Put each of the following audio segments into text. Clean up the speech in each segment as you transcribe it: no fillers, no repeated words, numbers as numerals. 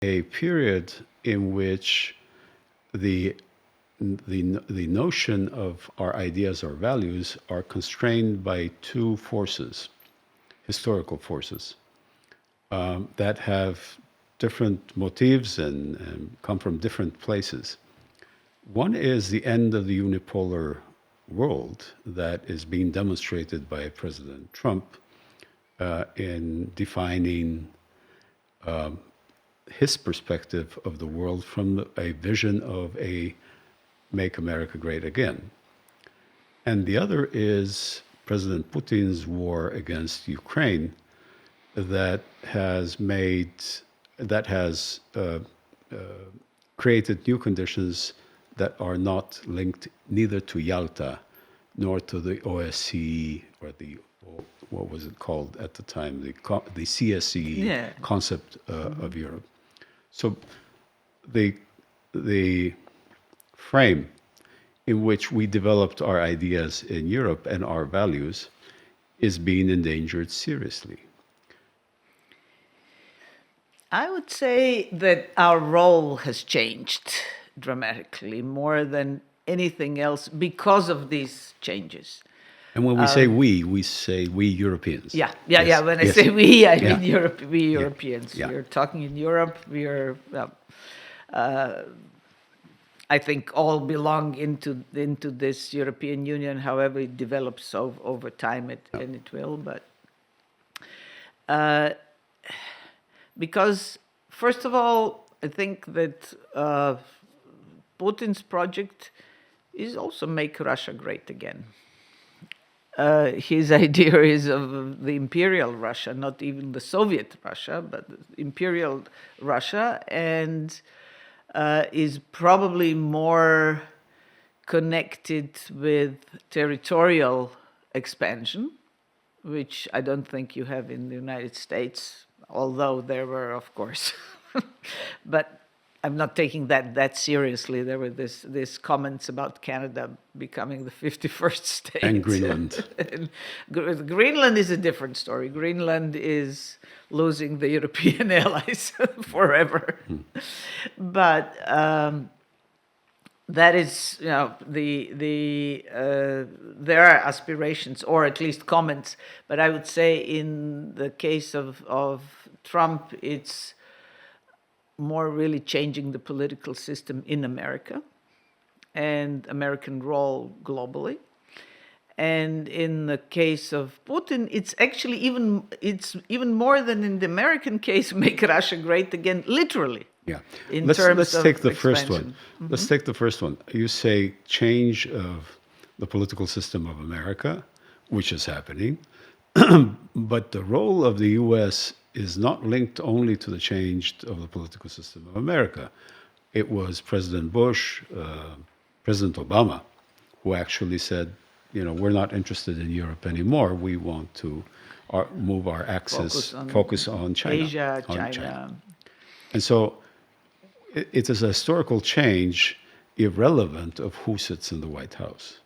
a period in which the the notion of our ideas or values are constrained by two forces, historical forces, that have different motives and come from different places. One is the end of the unipolar world that is being demonstrated by President Trump in defining his perspective of the world from a vision of a Make America Great Again. And the other is President Putin's war against Ukraine that has created new conditions that are not linked neither to Yalta nor to the OSCE or the, what was it called at the time, the CSCE concept of Europe. So the frame in which we developed our ideas in Europe and our values is being endangered seriously. I would say that our role has changed dramatically more than anything else because of these changes. And when we say we Europeans. Yeah. Yes, When I yes. say we, I Yeah. mean Europe. We Europeans. Yeah. We're talking in Europe. We're, I think, all belong into this European Union. However, it develops over time, and it will. But because, first of all, I think that Putin's project is also make Russia great again. His idea is of the imperial Russia, not even the Soviet Russia, but the imperial Russia, and is probably more connected with territorial expansion, which I don't think you have in the United States, although there were, of course. But I'm not taking that seriously. There were this comments about Canada becoming the 51st state. And Greenland. And Greenland is a different story. Greenland is losing the European allies forever. But that is, there are aspirations, or at least comments. But I would say in the case of Trump, it's more really changing the political system in America and American role globally. And in the case of Putin, it's actually even more than in the American case, make Russia great again, literally. Yeah. Let's take the first one. Let's take the first one. You say change of the political system of America, which is happening, but the role of the U.S. is not linked only to the change of the political system of America. It was President Bush, President Obama, who actually said, we're not interested in Europe anymore. We want to move our axis, focus on China. Asia, China. And so it is a historical change irrelevant of who sits in the White House.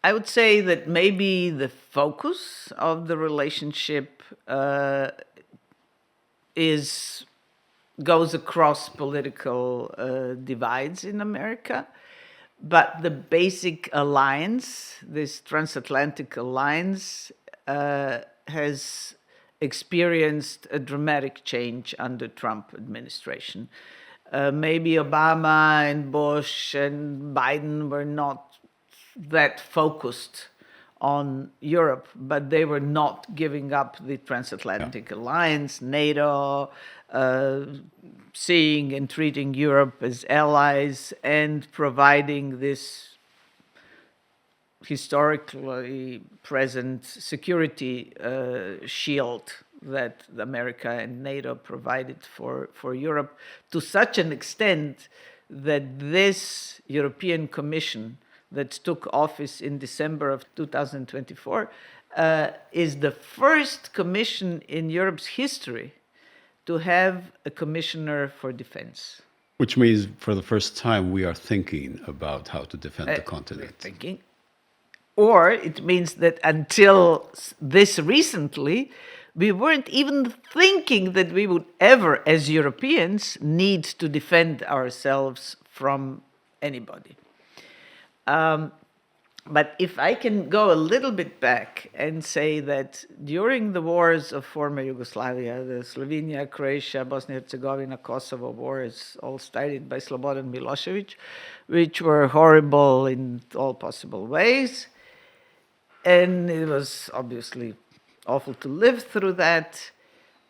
I would say that maybe the focus of the relationship goes across political divides in America, but the basic alliance, this transatlantic alliance, has experienced a dramatic change under Trump administration. Maybe Obama and Bush and Biden were not that focused on Europe, but they were not giving up the transatlantic alliance, NATO, seeing and treating Europe as allies and providing this historically present security shield that America and NATO provided for Europe, to such an extent that this European Commission that took office in December of 2024 is the first commission in Europe's history to have a commissioner for defense. Which means for the first time we are thinking about how to defend the continent. Or it means that until this recently, We weren't even thinking that we would ever, as Europeans, need to defend ourselves from anybody. But if I can go a little bit back and say that during the wars of former Yugoslavia, the Slovenia, Croatia, Bosnia-Herzegovina, Kosovo wars, all started by Slobodan Milosevic, which were horrible in all possible ways. And it was obviously awful to live through that.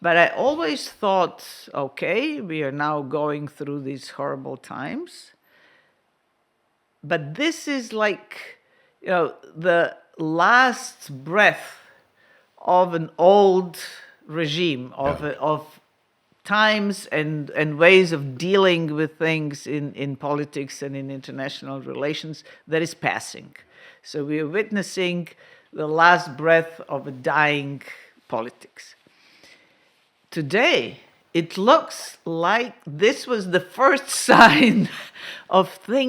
But I always thought, okay, we are now going through these horrible times. But this is like, the last breath of an old regime, of times and ways of dealing with things in politics and in international relations that is passing. So we are witnessing the last breath of a dying politics. Today, it looks like this was the first sign of things